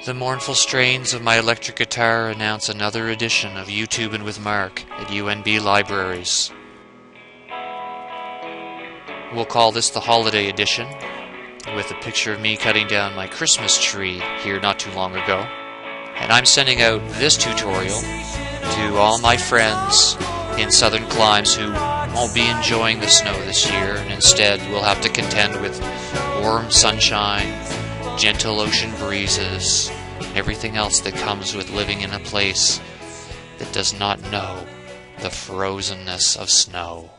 The mournful strains of my electric guitar announce another edition of YouTubin' with Mark at UNB Libraries. We'll call this the holiday edition, with a picture of me cutting down my Christmas tree here not too long ago. And I'm sending out this tutorial to all my friends in southern climes who won't be enjoying the snow this year and instead will have to contend with warm sunshine, gentle ocean breezes, and everything else that comes with living in a place that does not know the frozenness of snow.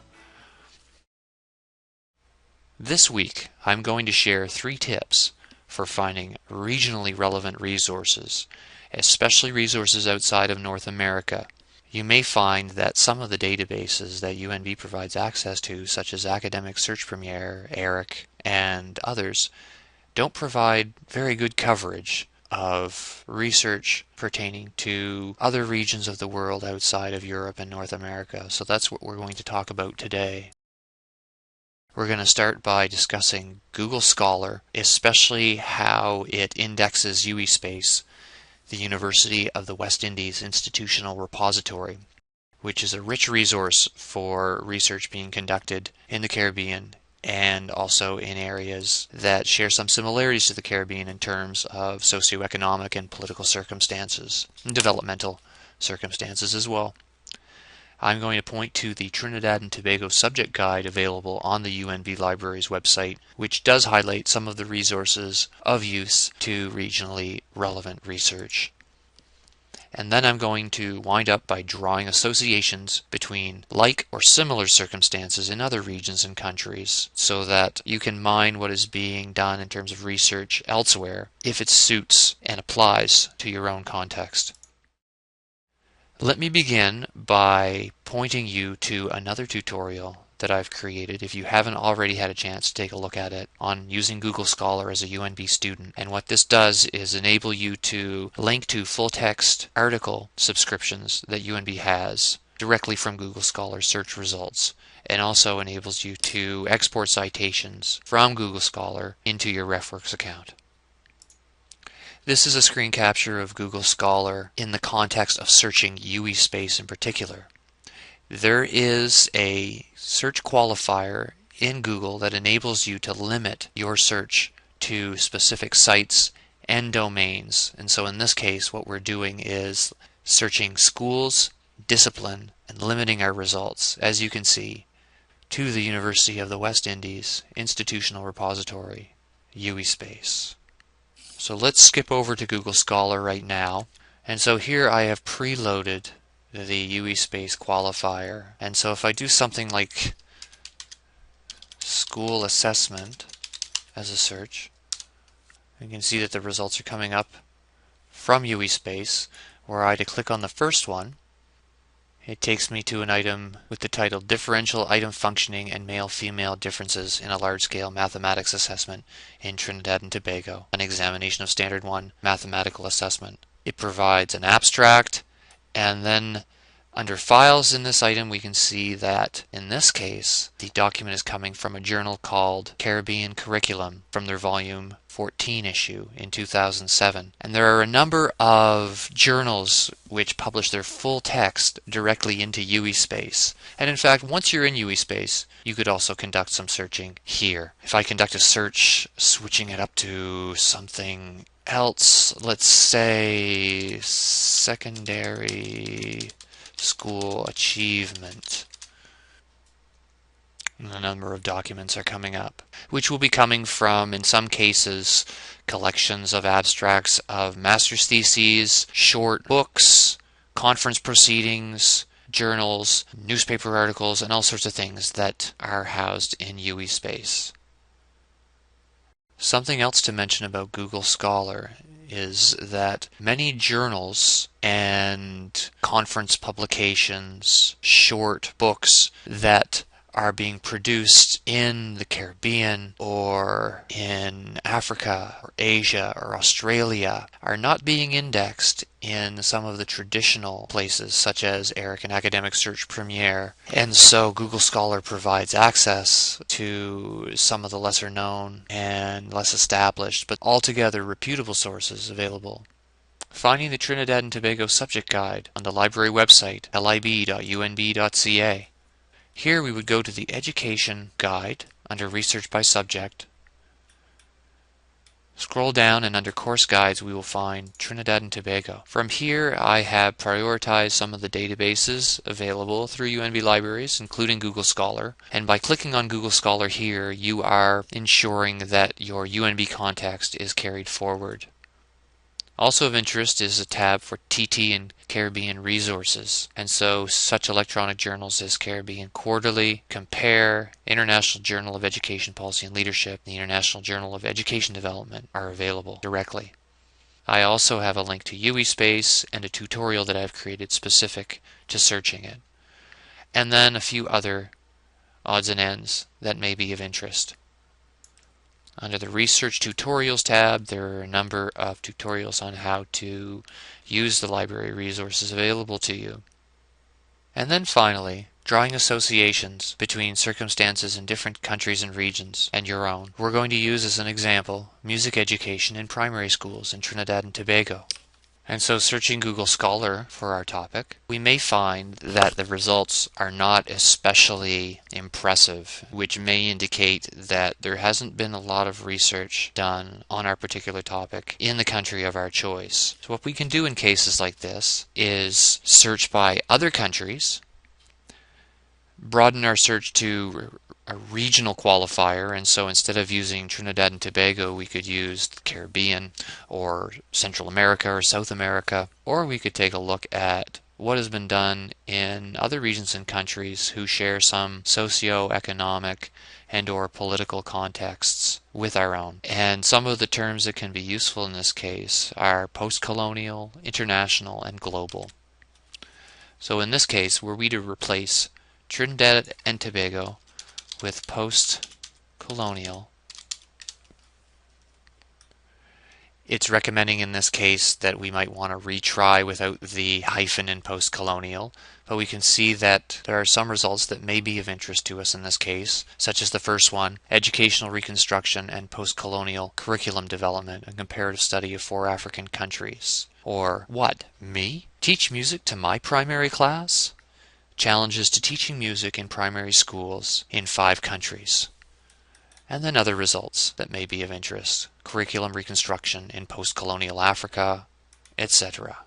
This week, I'm going to share 3 tips for finding regionally relevant resources, especially resources outside of North America. You may find that some of the databases that UNB provides access to, such as Academic Search Premier, ERIC, and others, don't provide very good coverage of research pertaining to other regions of the world outside of Europe and North America. So that's what we're going to talk about today. We're going to start by discussing Google Scholar, especially how it indexes UESpace, the University of the West Indies Institutional Repository, which is a rich resource for research being conducted in the Caribbean and also in areas that share some similarities to the Caribbean in terms of socioeconomic and political circumstances, and developmental circumstances as well. I'm going to point to the Trinidad and Tobago subject guide available on the UNB Libraries website, which does highlight some of the resources of use to regionally relevant research. And then I'm going to wind up by drawing associations between like or similar circumstances in other regions and countries so that you can mine what is being done in terms of research elsewhere if it suits and applies to your own context. Let me begin by pointing you to another tutorial that I've created if you haven't already had a chance to take a look at it on using Google Scholar as a UNB student. And what this does is enable you to link to full-text article subscriptions that UNB has directly from Google Scholar search results, and also enables you to export citations from Google Scholar into your RefWorks account. This is a screen capture of Google Scholar in the context of searching UESpace in particular. There is a search qualifier in Google that enables you to limit your search to specific sites and domains. And so in this case, what we're doing is searching schools, discipline, and limiting our results, as you can see, to the University of the West Indies Institutional Repository, UESpace. So let's skip over to Google Scholar right now. And so here I have preloaded the UESpace qualifier. And so if I do something like school assessment as a search, you can see that the results are coming up from UESpace. Were I to click on the first one, it takes me to an item with the title Differential Item Functioning and Male-Female Differences in a Large-Scale Mathematics Assessment in Trinidad and Tobago, an examination of Standard 1 mathematical assessment. It provides an abstract, and then under Files in this item we can see that in this case the document is coming from a journal called Caribbean Curriculum from their volume 14 issue in 2007. And there are a number of journals which publish their full text directly into UESpace. And in fact, once you're in UESpace, you could also conduct some searching here. If I conduct a search, switching it up to something else, let's say secondary school achievement, and a number of documents are coming up, which will be coming from, in some cases, collections of abstracts of master's theses, short books, conference proceedings, journals, newspaper articles, and all sorts of things that are housed in UESpace. Something else to mention about Google Scholar is that many journals and conference publications, short books that are being produced in the Caribbean or in Africa or Asia or Australia are not being indexed in some of the traditional places such as ERIC and Academic Search Premier. And so Google Scholar provides access to some of the lesser known and less established but altogether reputable sources available finding the Trinidad and Tobago subject guide on the library website, lib.unb.ca. Here we would go to the Education Guide under Research by Subject. Scroll down and under Course Guides we will find Trinidad and Tobago. From here I have prioritized some of the databases available through UNB Libraries, including Google Scholar. And by clicking on Google Scholar here, you are ensuring that your UNB context is carried forward. Also of interest is a tab for TT and Caribbean resources, and so such electronic journals as Caribbean Quarterly, Compare, International Journal of Education Policy and Leadership, and the International Journal of Education Development are available directly. I also have a link to UWeSpace and a tutorial that I've created specific to searching it, and then a few other odds and ends that may be of interest. Under the Research Tutorials tab, there are a number of tutorials on how to use the library resources available to you. And then finally, drawing associations between circumstances in different countries and regions and your own. We're going to use as an example music education in primary schools in Trinidad and Tobago. And so searching Google Scholar for our topic, we may find that the results are not especially impressive, which may indicate that there hasn't been a lot of research done on our particular topic in the country of our choice. So what we can do in cases like this is search by other countries, broaden our search to a regional qualifier, and so instead of using Trinidad and Tobago we could use the Caribbean or Central America or South America, or we could take a look at what has been done in other regions and countries who share some socio-economic and or political contexts with our own. And some of the terms that can be useful in this case are post-colonial, international, and global. So in this case, were we to replace Trinidad and Tobago with post-colonial, it's recommending in this case that we might want to retry without the hyphen in post-colonial, but we can see that there are some results that may be of interest to us in this case, such as the first one, Educational Reconstruction and Post-Colonial Curriculum Development, a comparative study of 4 African countries. Or, what, me? Teach music to my primary class? Challenges to teaching music in primary schools in 5 countries. And then other results that may be of interest. Curriculum reconstruction in post-colonial Africa, etc.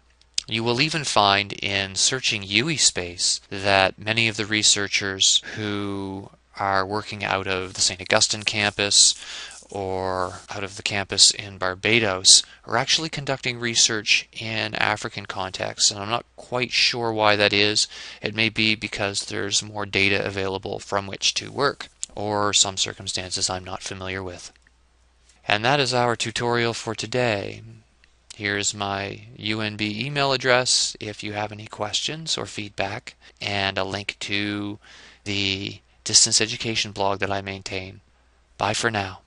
You will even find in searching UWeSpace that many of the researchers who are working out of the St. Augustine campus or out of the campus in Barbados are actually conducting research in African contexts, and I'm not quite sure why that is. It may be because there's more data available from which to work, or some circumstances I'm not familiar with. And that is our tutorial for today. Here's my UNB email address if you have any questions or feedback, and a link to the distance education blog that I maintain. Bye for now.